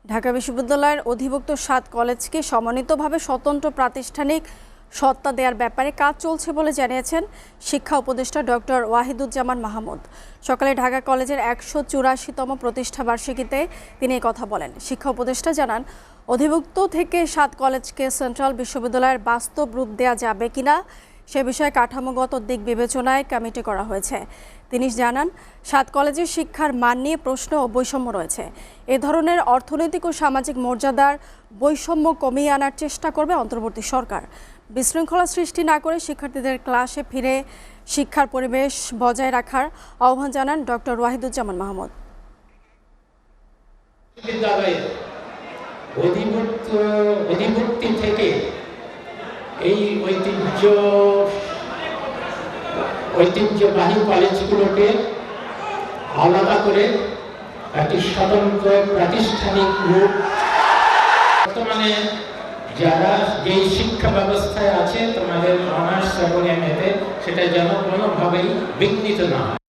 ঢাকা বিশ্ববিদ্যালয়ের অধিভুক্ত ৭ কলেজকে সমন্বিতভাবে স্বতন্ত্র প্রাতিষ্ঠানিক সত্তা দেওয়ার ব্যাপারে কাজ চলছে বলে জানিয়েছেন শিক্ষা উপদেষ্টা ডক্টর ওয়াহিদুজ্জামান মাহমুদ। সকালে ঢাকা কলেজের ১৮৪তম প্রতিষ্ঠাবার্ষিকীতে তিনি এই কথা বলেন। শিক্ষা উপদেষ্টা জানান, অধিভুক্ত থেকে ৭ কলেজকে সেন্ট্রাল বিশ্ববিদ্যালয়ের বাস্তব রূপ দেওয়া যাবে কিনা সে বিষয়ে কাঠামোগত দিক বিবেচনায় কমিটি করা হয়েছে। তিনি জানান, ৭ কলেজের শিক্ষার মান নিয়ে প্রশ্ন ও বৈষম্য রয়েছে। এ ধরনের অর্থনৈতিক ও সামাজিক মর্যাদার বৈষম্য কমিয়ে আনার চেষ্টা করবে অন্তর্বর্তী সরকার। বিশৃঙ্খলা সৃষ্টি না করে শিক্ষার্থীদের ক্লাসে ফিরে শিক্ষার পরিবেশ বজায় রাখার আহ্বান জানান ডক্টর ওয়াহিদুজ্জামান মাহমুদ। অধিভুক্তি থেকে এই ঐতিহ্যবাহী কলেজগুলোকে আলাদা করে একটি স্বতন্ত্র প্রাতিষ্ঠানিক রূপ, বর্তমানে যারা যেই শিক্ষা ব্যবস্থায় আছে তোমাদের অনার্স এবং এমএতে, সেটা যেন কোনোভাবেই বিঘ্নিত না হয়।